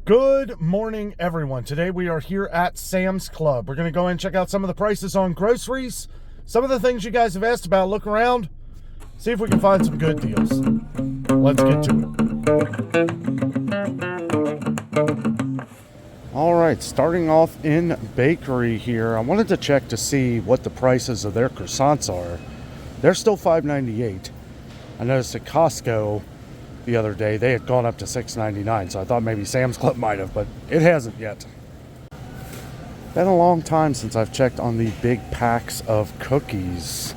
Good morning, everyone. Today we are here at Sam's Club. We're going to go and check out some of the prices on groceries, some of the things you guys have asked about, look around, see if we can find some good deals. Let's get to it. All right, starting off in bakery here, I wanted to check to see what the prices of their croissants are. They're still $5.98. I noticed at Costco the other day they had gone up to $6.99, so I thought maybe Sam's Club might have, but it hasn't yet. Been a long time since I've checked on the big packs of cookies.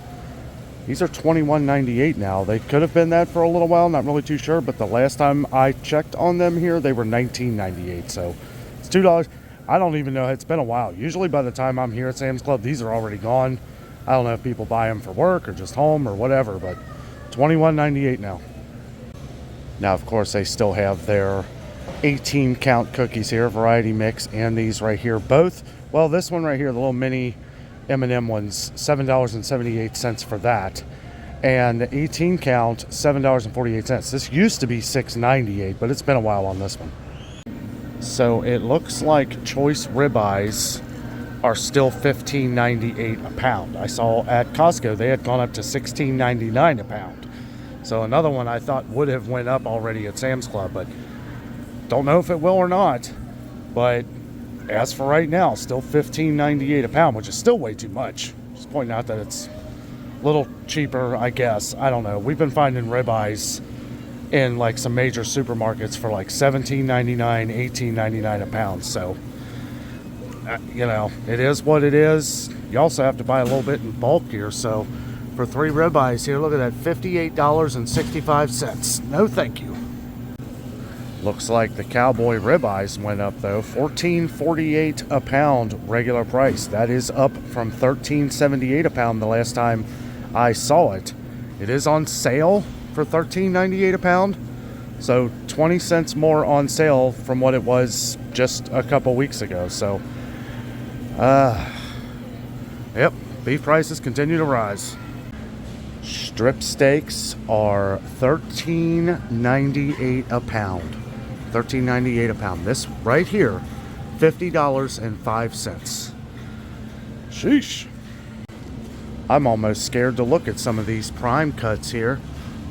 These are $21.98 now. They could have been that for a little while, not really too sure, but the last time I checked on them here they were $19.98, so it's $2. I don't even know, it's been a while. Usually by the time I'm here at Sam's Club these are already gone. I don't know if people buy them for work or just home or whatever, but $21.98 now. Now, of course, they still have their 18 count cookies here, variety mix, and these right here. Both, well, this one right here, the little mini M&M ones, $7.78 for that. And the 18 count, $7.48. This used to be $6.98, but it's been a while on this one. So it looks like choice ribeyes are still $15.98 a pound. I saw at Costco they had gone up to $16.99 a pound. So another one I thought would have went up already at Sam's Club, but don't know if it will or not. But as for right now, still $15.98 a pound, which is still way too much. Just pointing out that it's a little cheaper, I guess. I don't know. We've been finding ribeyes in like some major supermarkets for like $17.99, $18.99 a pound. So, you know, it is what it is. You also have to buy a little bit in bulk here, so for 3 ribeyes here, look at that, $58.65. No thank you. Looks like the cowboy ribeyes went up though, $14.48 a pound regular price. That is up from $13.78 a pound the last time I saw it. It is on sale for $13.98 a pound, so 20 cents more on sale from what it was just a couple weeks ago. So yep, beef prices continue to rise. Strip steaks are $13.98 a pound. $13.98 a pound. This right here, $50.05. Sheesh. I'm almost scared to look at some of these prime cuts here.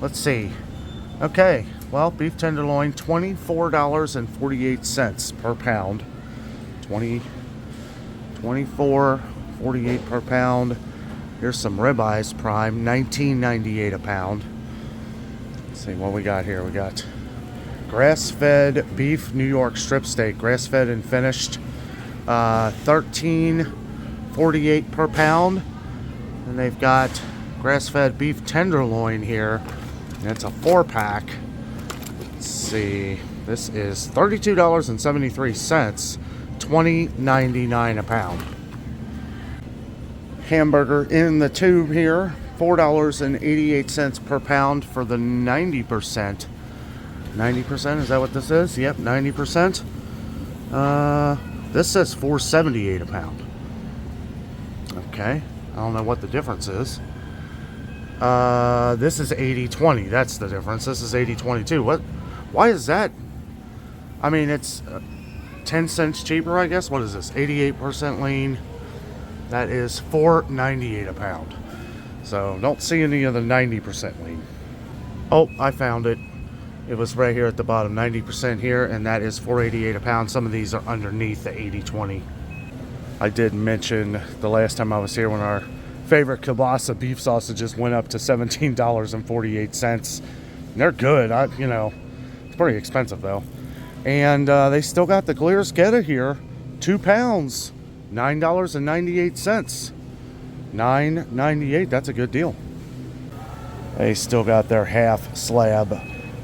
Let's see. Okay, well, beef tenderloin, $24.48 per pound. $24.48 per pound. Here's some ribeyes prime, $19.98 a pound. Let's see what we got here. We got grass-fed beef New York strip steak, grass-fed and finished, $13.48 per pound. And they've got grass-fed beef tenderloin here. It's a 4-pack. Let's see. This is $32.73, $20.99 a pound. Hamburger in the tube here, $4.88 per pound for the 90%. 90%, is that what this is? Yep, 90%. This says $4.78 a pound. Okay, I don't know what the difference is. This is 80/20. That's the difference. This is 80/22. What? Why is that? I mean, it's 10 cents cheaper, I guess. What is this? 88% lean. That is $4.98 a pound. So don't see any of the 90% lean. Oh, I found it. It was right here at the bottom, 90% here, and that is $4.88 a pound. Some of these are underneath the 80/20. I did mention the last time I was here when our favorite kielbasa beef sausages went up to $17.48. They're good. You know, it's pretty expensive though. And they still got the Glarsketta here, 2 pounds. $9.98. $9.98. That's a good deal. They still got their half slab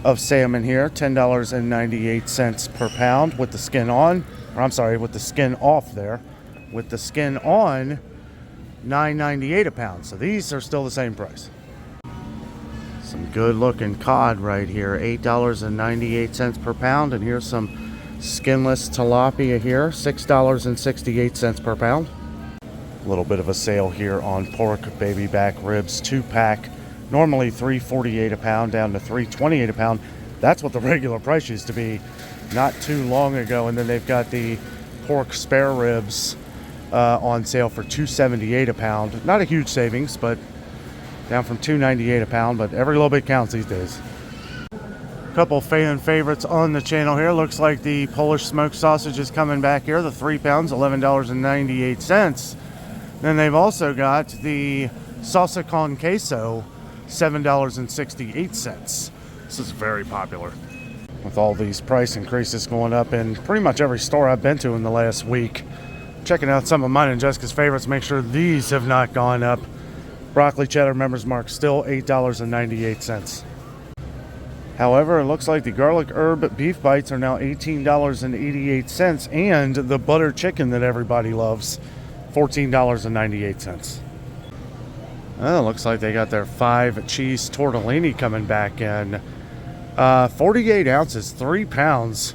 of salmon here, $10.98 per pound with the skin on. Or I'm sorry, with the skin off there. With the skin on, $9.98 a pound. So these are still the same price. Some good looking cod right here, $8.98 per pound. And here's some skinless tilapia here, $6.68 per pound. A little bit of a sale here on pork baby back ribs, 2-pack, normally $3.48 a pound down to $3.28 a pound. That's what the regular price used to be not too long ago. And then they've got the pork spare ribs on sale for $2.78 a pound. Not a huge savings, but down from $2.98 a pound, but every little bit counts these days. Couple fan favorites on the channel here. Looks like the Polish smoked sausage is coming back here. The 3 pounds, $11.98. Then they've also got the salsa con queso, $7.68. This is very popular. With all these price increases going up in pretty much every store I've been to in the last week. Checking out some of mine and Jessica's favorites, make sure these have not gone up. Broccoli cheddar Members Mark, still $8.98. However, it looks like the garlic herb beef bites are now $18.88, and the butter chicken that everybody loves, $14.98. Oh, looks like they got their 5 cheese tortellini coming back in. 48 ounces, 3 pounds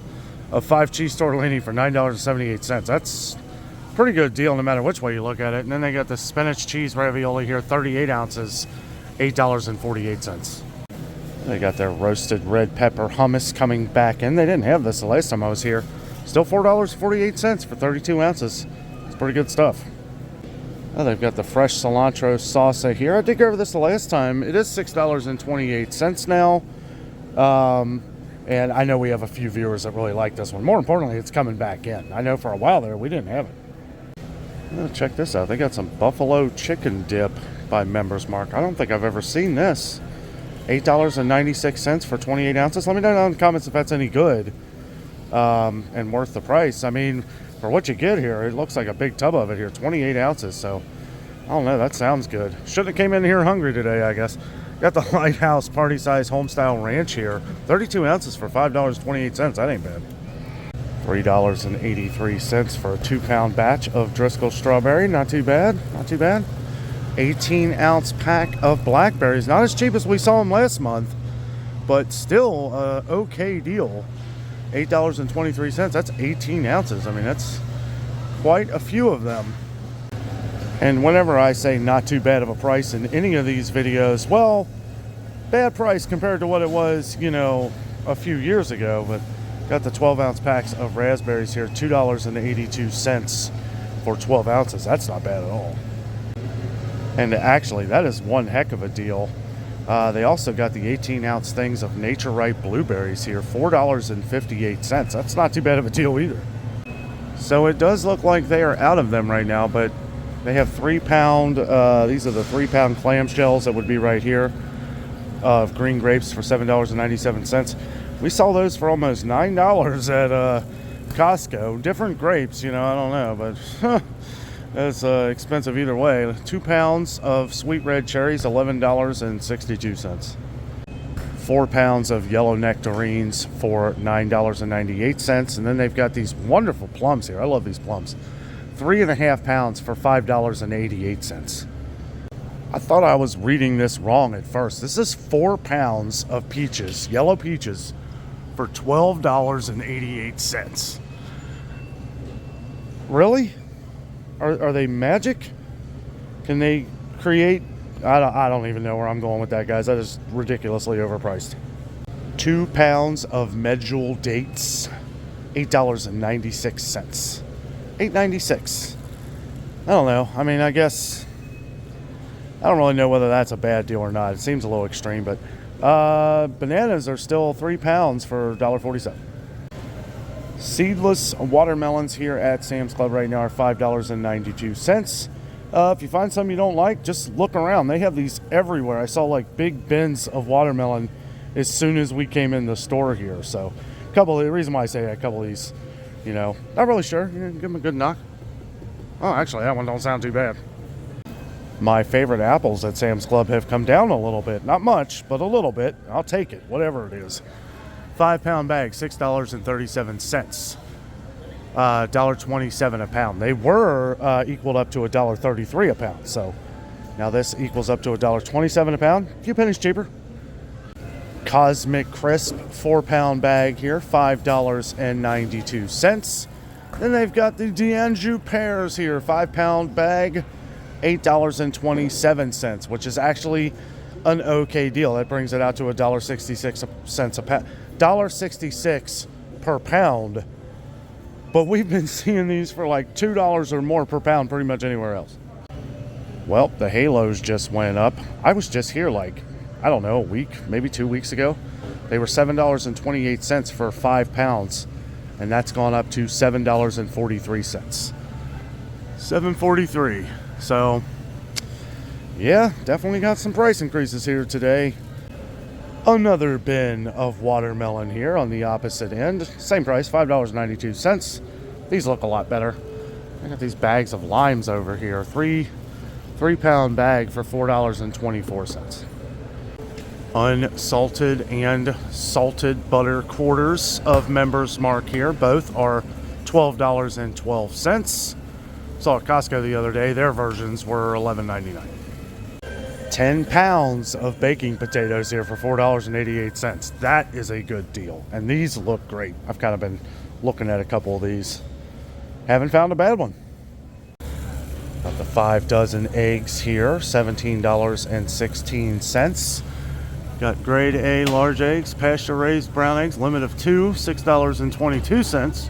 of 5 cheese tortellini for $9.78. That's a pretty good deal no matter which way you look at it. And then they got the spinach cheese ravioli here, 38 ounces, $8.48. They got their roasted red pepper hummus coming back in. They didn't have this the last time I was here. Still $4.48 for 32 ounces. It's pretty good stuff. Oh, they've got the fresh cilantro salsa here. I did go over this the last time. It is $6.28 now. And I know we have a few viewers that really like this one. More importantly, it's coming back in. I know for a while there we didn't have it. Oh, check this out. They got some buffalo chicken dip by Members Mark. I don't think I've ever seen this. $8.96 for 28 ounces. Let me know in the comments if that's any good and worth the price. I mean, for what you get here, it looks like a big tub of it here, 28 ounces. So, I don't know, that sounds good. Shouldn't have came in here hungry today, I guess. Got the Lighthouse Party Size Homestyle Ranch here, 32 ounces for $5.28. That ain't bad. $3.83 for a 2-pound batch of Driscoll strawberry. Not too bad, not too bad. 18-ounce pack of blackberries. Not as cheap as we saw them last month, but still okay deal. $8.23. That's 18 ounces. I mean, that's quite a few of them. And whenever I say not too bad of a price in any of these videos, well, bad price compared to what it was, you know, a few years ago. But got the 12-ounce packs of raspberries here, $2.82 for 12 ounces. That's not bad at all. And actually, that is one heck of a deal. They also got the 18-ounce things of Nature Right blueberries here, $4.58. That's not too bad of a deal either. So it does look like they are out of them right now, but they have 3-pound, these are the 3-pound clamshells that would be right here, of green grapes for $7.97. We saw those for almost $9 at Costco. Different grapes, you know, I don't know, but it's expensive either way. 2 pounds of sweet red cherries, $11.62. 4 pounds of yellow nectarines for $9.98. And then they've got these wonderful plums here. I love these plums. 3.5 pounds for $5.88. I thought I was reading this wrong at first. This is 4 pounds of peaches, yellow peaches, for $12.88. Really? Are they magic? Can they create? I don't even know where I'm going with that, guys. That is ridiculously overpriced. 2 pounds of medjool dates, $8.96. $8.96. I don't know. I mean, I guess I don't really know whether that's a bad deal or not. It seems a little extreme, but bananas are still 3 pounds for $1.47. Seedless watermelons here at Sam's Club right now are $5.92. If you find some you don't like, just look around. They have these everywhere. I saw like big bins of watermelon as soon as we came in the store here. So the reason why I say a couple of these, you know, not really sure. Give them a good knock. Oh, actually, that one don't sound too bad. My favorite apples at Sam's Club have come down a little bit. Not much, but a little bit. I'll take it, whatever it is. 5-pound bag, $6.37. $1.27 a pound. They were equaled up to $1.33 a pound. So now this equals up to $1.27 a pound. A few pennies cheaper. Cosmic Crisp 4-pound bag here, $5.92. Then they've got the D'Anjou pears here, 5-pound bag, $8.27, which is actually an okay deal. That brings it out to $1.66 a pound. $1.66 per pound, but we've been seeing these for like $2 or more per pound pretty much anywhere else. Well, the halos just went up. I was just here like, I don't know, a week, maybe 2 weeks ago. They were $7.28 for 5 pounds, and that's gone up to $7.43. $7.43. So, yeah, definitely got some price increases here today. Another bin of watermelon here on the opposite end. Same price, $5.92. These look a lot better. I got these bags of limes over here. Three-pound bag for $4.24. Unsalted and salted butter quarters of Members Mark here. Both are $12.12. Saw at Costco the other day. Their versions were $11.99. 10 pounds of baking potatoes here for $4.88. That is a good deal. And these look great. I've kind of been looking at a couple of these. Haven't found a bad one. Got the 5 dozen eggs here, $17.16. Got grade A large eggs, pasture raised brown eggs, limit of 2, $6.22.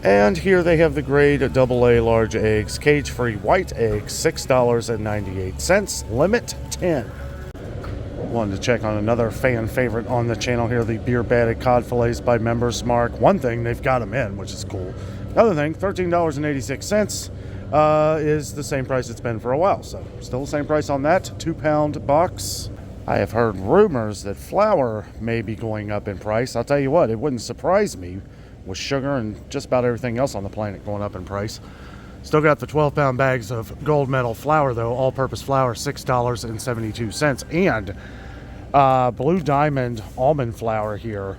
And here they have the grade AA large eggs, cage-free white eggs, $6.98, limit 10. Wanted to check on another fan favorite on the channel here, the beer batted cod fillets by Members Mark. One thing, they've got them in, which is cool. Another thing, $13.86 is the same price it's been for a while. So still the same price on that 2-pound box. I have heard rumors that flour may be going up in price. I'll tell you what, it wouldn't surprise me with sugar and just about everything else on the planet going up in price. Still got the 12-pound bags of gold medal flour, though, all-purpose flour, $6.72. And Blue Diamond almond flour here,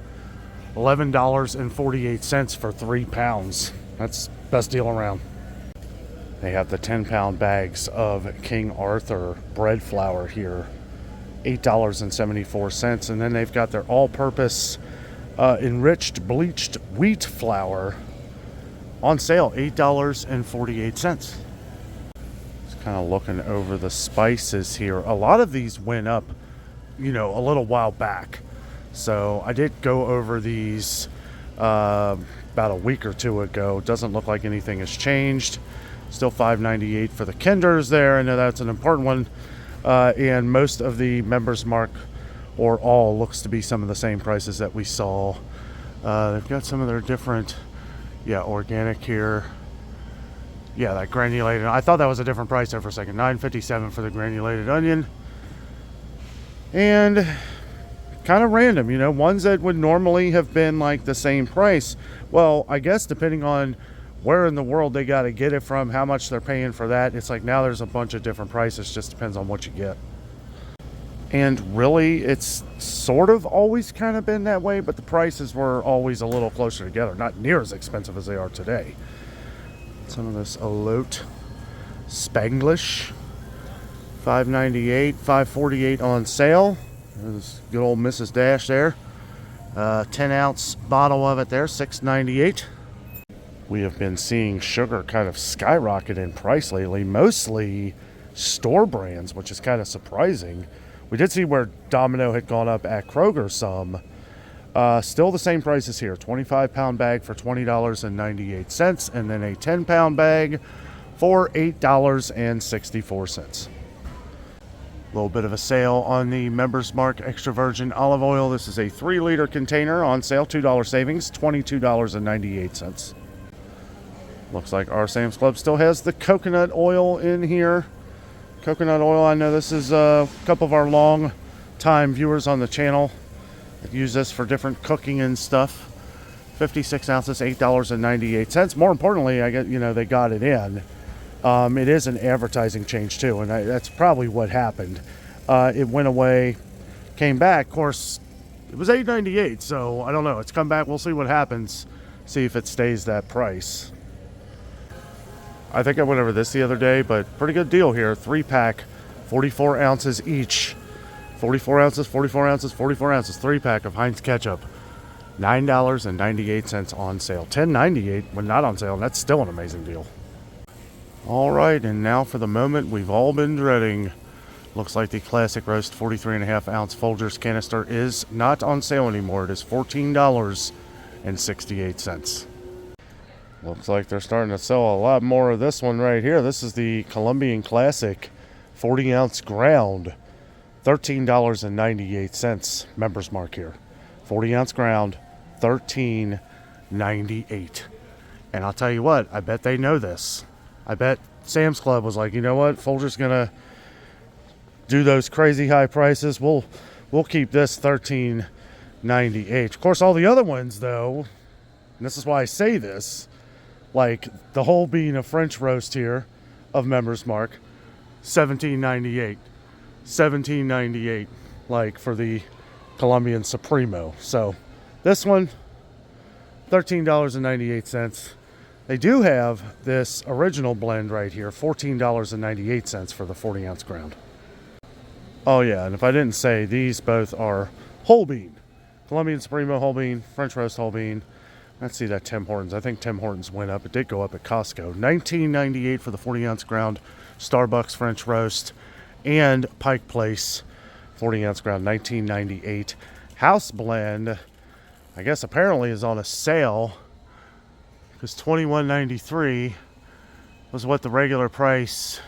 $11.48 for 3 pounds. That's best deal around. They have the 10-pound bags of King Arthur bread flour here, $8.74. And then they've got their all-purpose enriched bleached wheat flour on sale, $8.48. Just kind of looking over the spices here. A lot of these went up, a little while back. So I did go over these about a week or two ago. Doesn't look like anything has changed. Still $5.98 for the Kinders there. I know that's an important one. And most of the Members Mark, or all, looks to be some of the same prices that we saw. They've got some of their different, organic here. Yeah, that granulated. I thought that was a different price there for a second. $9.57 for the granulated onion. And kind of random, ones that would normally have been like the same price. Well, I guess depending on where in the world they got to get it from, how much they're paying for that, it's like now there's a bunch of different prices. Just depends on what you get. And really, it's sort of always kind of been that way, but the prices were always a little closer together. Not near as expensive as they are today. Some of this Elote Spanglish, $5.98, $5.48 on sale. There's good old Mrs. Dash there. 10-ounce bottle of it there, $6.98. We have been seeing sugar kind of skyrocket in price lately, mostly store brands, which is kind of surprising. We did see where Domino had gone up at Kroger some. Still the same prices here. 25-pound bag for $20.98, and then a 10-pound bag for $8.64. A little bit of a sale on the Members Mark extra virgin olive oil. This is a 3-liter container on sale, $2 savings, $22.98. Looks like our Sam's Club still has the coconut oil in here. Coconut oil, I know this is a couple of our long-time viewers on the channel that use this for different cooking and stuff. 56 ounces, $8.98. More importantly, I get, they got it in. It is an advertising change too, and that's probably what happened. It went away, came back. Of course, it was $8.98, so I don't know. It's come back. We'll see what happens. See if it stays that price. I think I went over this the other day, but pretty good deal here. 3-pack, 44 ounces each. 44 ounces, 44 ounces, 44 ounces. 3-pack of Heinz ketchup. $9.98 on sale. $10.98 when not on sale, and that's still an amazing deal. All right, and now for the moment we've all been dreading. Looks like the Classic Roast 43.5 ounce Folgers canister is not on sale anymore. It is $14 $14.68. Looks like they're starting to sell a lot more of this one right here. This is the Colombian Classic 40-ounce ground, $13.98. Members mark here. 40-ounce ground, $13.98. And I'll tell you what, I bet they know this. I bet Sam's Club was like, you know what, Folger's gonna do those crazy high prices. We'll keep this $13.98. Of course, all the other ones though, and this is why I say this, like the whole being a French roast here of Members Mark, $17.98. $17.98, like for the Colombian Supremo. So this one, $13.98. They do have this original blend right here, $14.98 for the 40-ounce ground. Oh yeah, and if I didn't say, these both are whole bean. Colombian Supremo whole bean, French roast whole bean. Let's see that Tim Hortons. I think Tim Hortons went up. It did go up at Costco. $19.98 for the 40-ounce ground, Starbucks French roast, and Pike Place 40-ounce ground, $19.98. House blend, I guess apparently is on a sale, because $21.93 was what the regular price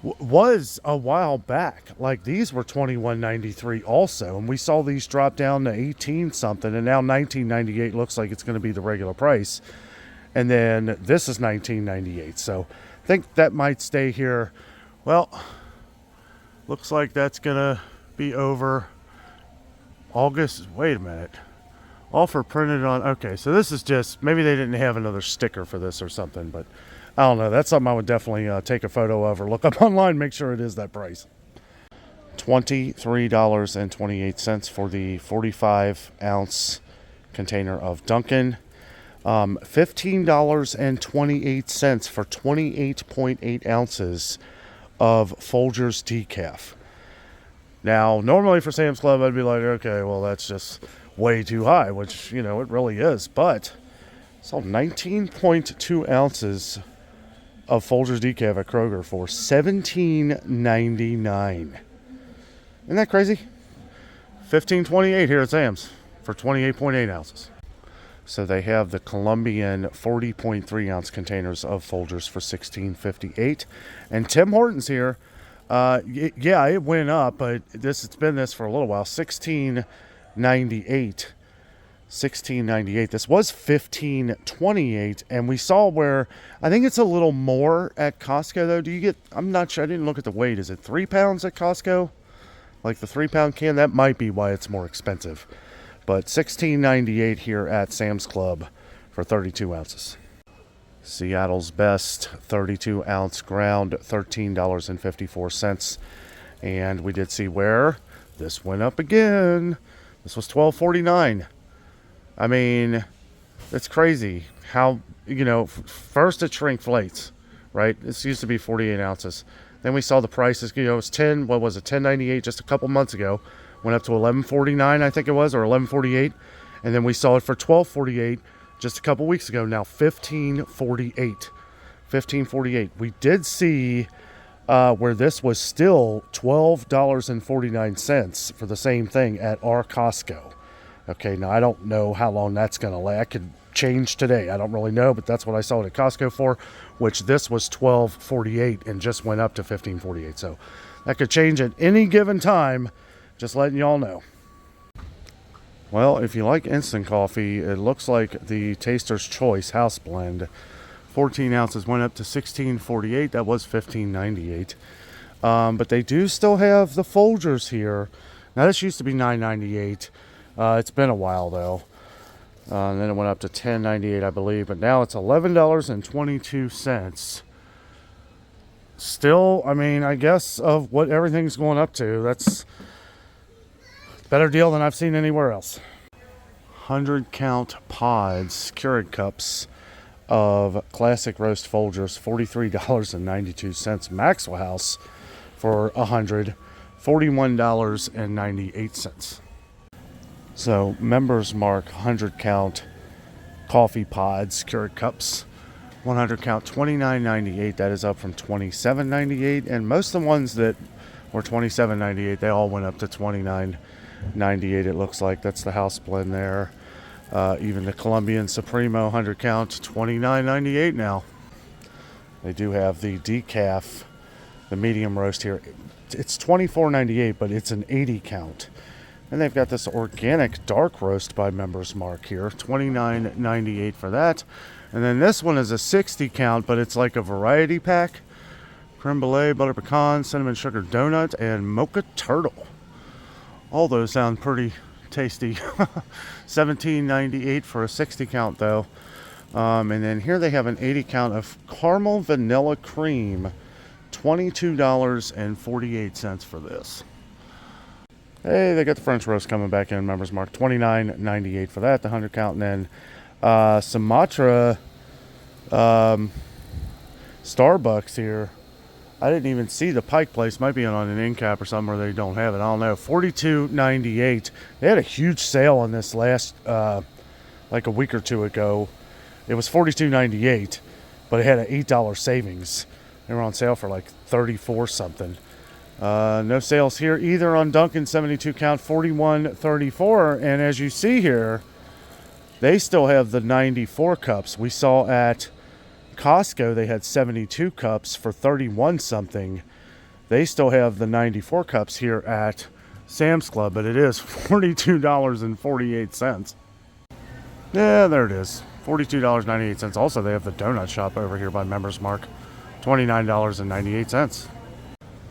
was a while back. Like these were $21.93 also, and we saw these drop down to 18 something, and now $19.98 looks like it's going to be the regular price. And then this is $19.98, so I think that might stay here. Well, looks like that's going to be over August. Wait a minute. Offer printed on, okay, so this is just, maybe they didn't have another sticker for this or something, but I don't know. That's something I would definitely take a photo of or look up online, make sure it is that price. $23.28 for the 45-ounce container of Dunkin'. $15.28 for 28.8 ounces of Folgers decaf. Now, normally for Sam's Club, I'd be like, okay, well, that's just way too high, which, you know, it really is. But so 19.2 ounces of Folgers decaf at Kroger for $17.99. Isn't that crazy? $15.28 here at Sam's for 28.8 ounces. So they have the Colombian 40.3 ounce containers of Folgers for $16.58. And Tim Hortons here, yeah, it went up, but it's been this for a little while. $16.98. $16.98. This was $15.28, and we saw where I think it's a little more at Costco though. Do you get? I'm not sure. I didn't look at the weight. Is it 3 pounds at Costco? Like the 3-pound can? That might be why it's more expensive. But $16.98 here at Sam's Club for 32 ounces. Seattle's Best 32-ounce ground, $13.54. And we did see where this went up again. This was $12.49. I mean, it's crazy how, you know, first it shrinkflates, right? This used to be 48 ounces. Then we saw the prices, you know, it was $10.98 just a couple months ago. Went up to $11.49, I think it was, or $11.48. And then we saw it for $12.48 just a couple weeks ago. Now $15.48. $15.48. We did see where this was still $12.49 for the same thing at our Costco. Okay, now I don't know how long that's going to last. It could change today. I don't really know, but that's what I saw it at Costco for, which this was $12.48 and just went up to $15.48. So that could change at any given time. Just letting y'all know. Well, if you like instant coffee, it looks like the Taster's Choice House Blend, 14 ounces, went up to $16.48. That was $15.98. But they do still have the Folgers here. Now, this used to be $9.98. It's been a while, though. And then it went up to $10.98, I believe. But now it's $11.22. Still, I mean, I guess of what everything's going up to, that's better deal than I've seen anywhere else. 100 count pods, Keurig cups of classic roast Folgers, $43.92. Maxwell House for 100, $41.98. So Members Mark 100 count coffee pods, Keurig cups, 100 count, $29.98. That is up from $27.98. And most of the ones that were $27.98, they all went up to $29.98. It looks like that's the house blend there. Even the Colombian Supremo 100 count, $29.98 now. They do have the decaf, the medium roast here. It's $24.98, but it's an 80 count. And they've got this organic dark roast by Members Mark here, $29.98 for that. And then this one is a 60 count, but it's like a variety pack. Creme brulee, butter pecan, cinnamon sugar donut, and mocha turtle. All those sound pretty tasty. $17.98 for a 60 count though. And then here they have an 80 count of caramel vanilla cream, $22.48 for this. Hey, they got the French roast coming back in, Members Mark, $29.98 for that, the 100 count. And then Sumatra Starbucks here. I didn't even see the Pike place. Might be on an end cap or something, or they don't have it. I don't know. $42.98. They had a huge sale on this last, like a week or two ago. It was $42.98, but it had an $8 savings. They were on sale for like $34 something. No sales here either on Dunkin' 72 count, $41.34. And as you see here, they still have the 94 cups. We saw at Costco they had 72 cups for 31 something. They still have the 94 cups here at Sam's Club, but it is $42.48. Yeah, there it is, $42.98. Also, they have the donut shop over here by Members Mark, $29.98.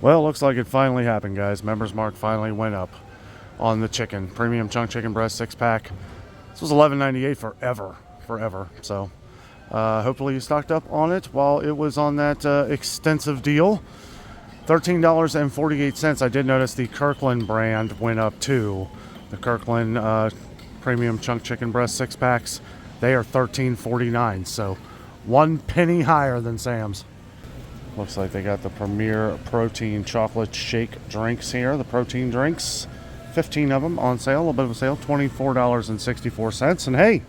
Well, looks like it finally happened, guys. Members Mark finally went up on the chicken. Premium chunk chicken breast 6-pack. This was $11.98 forever. So hopefully you stocked up on it while it was on that extensive deal. $13.48. I did notice the Kirkland brand went up too. The Kirkland premium chunk chicken breast 6-packs, they are $13.49. So 1 penny higher than Sam's. Looks like they got the Premier Protein Chocolate Shake drinks here. The protein drinks, 15 of them on sale, a little bit of a sale, $24.64. And hey,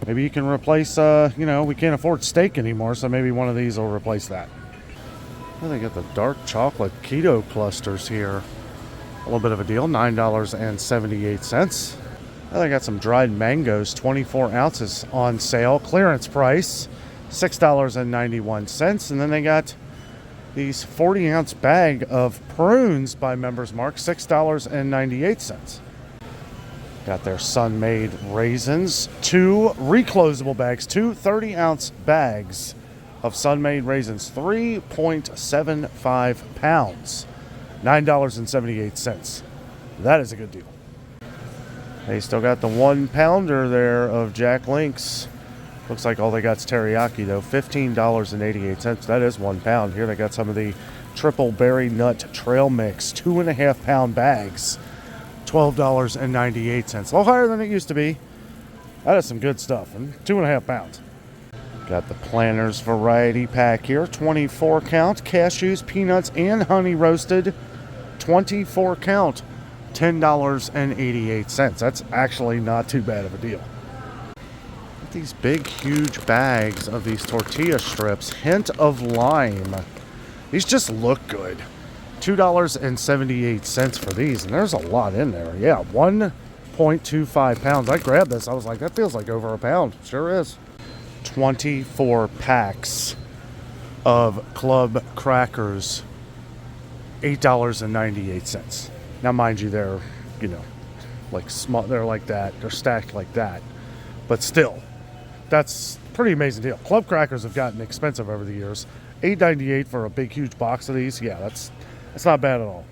maybe you can replace, we can't afford steak anymore, so maybe one of these will replace that. Well, they got the dark chocolate keto clusters here. A little bit of a deal, $9.78. Well, they got some dried mangoes, 24 ounces on sale, clearance price, $6.91. And then they got these 40-ounce bag of prunes by Members Mark, $6.98. Got their Sun-Made raisins, 2 reclosable bags, 2 30-ounce bags of Sun-Made raisins, 3.75 pounds, $9.78. That is a good deal. They still got the 1-pounder there of Jack Link's. Looks like all they got is teriyaki, though. $15.88. That is 1 pound. Here they got some of the triple berry nut trail mix, 2.5-pound bags, $12.98. A little higher than it used to be. That is some good stuff. And 2.5 pounds. Got the Planters variety pack here, 24 count, cashews, peanuts, and honey roasted, 24 count, $10.88. That's actually not too bad of a deal. These big, huge bags of these tortilla strips, hint of lime. These just look good. $2.78 for these, and there's a lot in there. Yeah, 1.25 pounds. I grabbed this. I was like, that feels like over a pound. Sure is. 24 packs of club crackers, $8.98. Now, mind you, they're, like small. They're like that. They're stacked like that. But still, that's a pretty amazing deal. Club crackers have gotten expensive over the years. $8.98 for a big, huge box of these. Yeah, that's not bad at all.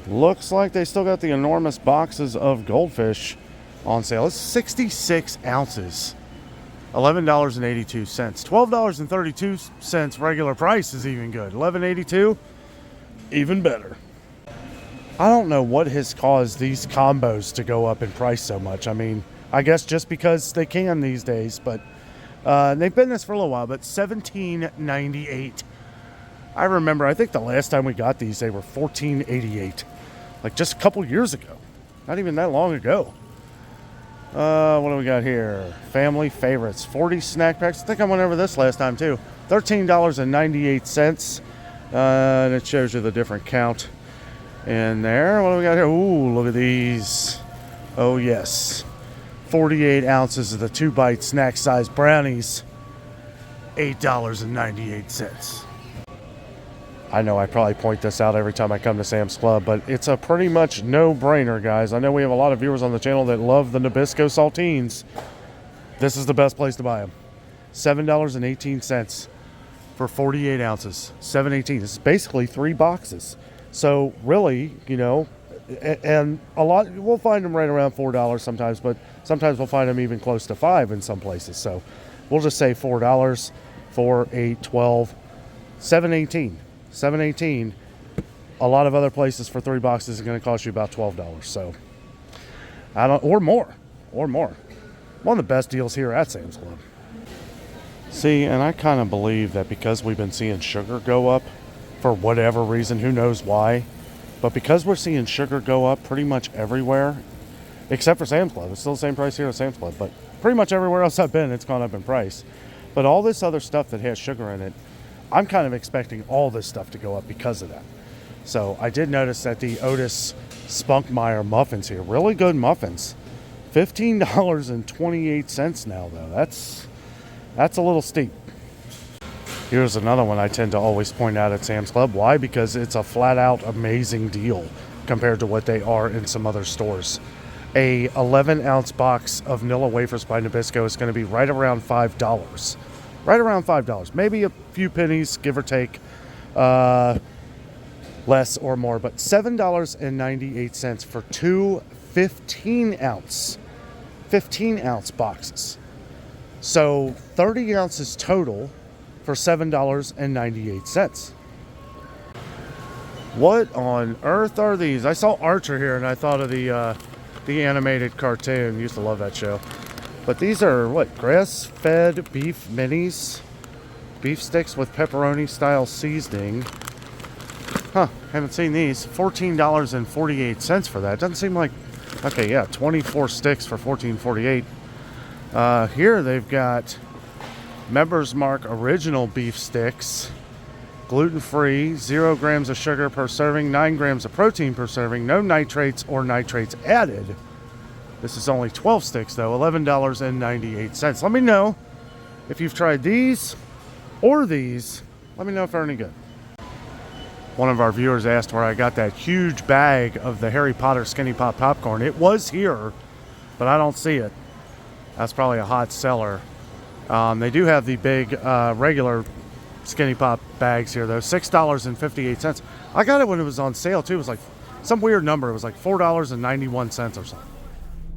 Looks like they still got the enormous boxes of goldfish on sale. It's 66 ounces, $11.82. $12.32 regular price is even good. $11.82, even better. I don't know what has caused these combos to go up in price so much. I mean, I guess just because they can these days, but they've been this for a little while, but $17.98. I remember, I think the last time we got these, they were $14.88. Like just a couple years ago. Not even that long ago. What do we got here? Family favorites, 40 snack packs. I think I went over this last time too. $13.98. And it shows you the different count in there. What do we got here? Ooh, look at these. Oh, yes. 48 ounces of the 2-bite snack size brownies, $8.98. I know I probably point this out every time I come to Sam's Club, but it's a pretty much no-brainer, guys. I know we have a lot of viewers on the channel that love the Nabisco saltines. This is the best place to buy them. $7.18 for 48 ounces. $7.18. This is basically 3 boxes. So really, you know, and a lot, we'll find them right around $4 sometimes, but sometimes we'll find them even close to $5 in some places. So we'll just say $4, 4, 8, 12, $7.18. $7.18. A lot of other places for 3 boxes is going to cost you about $12. So or more. One of the best deals here at Sam's Club. See, and I kind of believe that because we've been seeing sugar go up for whatever reason, who knows why, but because we're seeing sugar go up pretty much everywhere, except for Sam's Club. It's still the same price here at Sam's Club, but pretty much everywhere else I've been, it's gone up in price. But all this other stuff that has sugar in it, I'm kind of expecting all this stuff to go up because of that. So I did notice that the Otis Spunkmeyer muffins here, really good muffins, $15.28 now though. That's a little steep. Here's another one I tend to always point out at Sam's Club. Why? Because it's a flat out amazing deal compared to what they are in some other stores. A 11-ounce box of Nilla wafers by Nabisco is going to be right around $5. Right around $5. Maybe a few pennies, give or take, less or more. But $7.98 for 2 15-ounce boxes. So 30 ounces total for $7.98. What on earth are these? I saw Archer here and I thought of the animated cartoon. Used to love that show. But these are what? Grass-fed beef minis, beef sticks with pepperoni style seasoning. Huh? Haven't seen these. $14.48 for that. Doesn't seem like. Okay, yeah, 24 sticks for $14.48. Here they've got Members Mark original beef sticks, gluten-free, 0 grams of sugar per serving, 9 grams of protein per serving, no nitrates or nitrates added. This is only 12 sticks though, $11.98. Let me know if you've tried these or these. Let me know if they're any good. One of our viewers asked where I got that huge bag of the Harry Potter Skinny Pop popcorn. It was here, but I don't see it. That's probably a hot seller. They do have the big regular Skinny Pop bags here though. $6.58. I got it when it was on sale too. It was like some weird number. It was like $4.91 or something.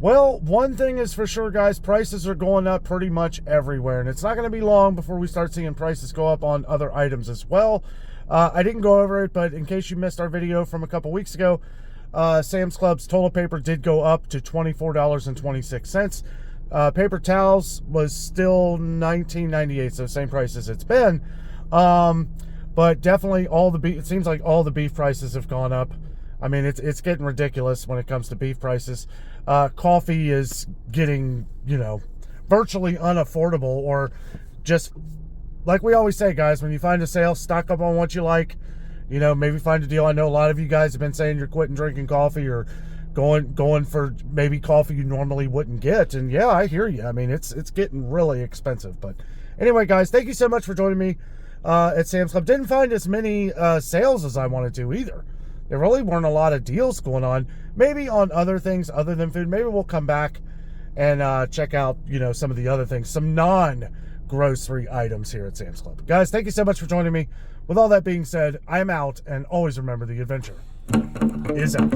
Well, one thing is for sure, guys, prices are going up pretty much everywhere, and it's not going to be long before we start seeing prices go up on other items as well. I didn't go over it, but in case you missed our video from a couple weeks ago, Sam's Club's toilet paper did go up to $24.26. Paper towels was still $19.98, so same price as it's been. But definitely it seems like all the beef prices have gone up. I mean, it's getting ridiculous when it comes to beef prices. Coffee is getting, virtually unaffordable, or just like we always say, guys, when you find a sale, stock up on what you like. Maybe find a deal. I know a lot of you guys have been saying you're quitting drinking coffee or going for maybe coffee you normally wouldn't get. And yeah, I hear you. I mean, it's getting really expensive. But anyway, guys, thank you so much for joining me at Sam's Club. Didn't find as many sales as I wanted to either. There really weren't a lot of deals going on. Maybe on other things other than food. Maybe we'll come back and check out, some of the other things, some non-grocery items here at Sam's Club. Guys, thank you so much for joining me. With all that being said, I'm out, and always remember the adventure is out.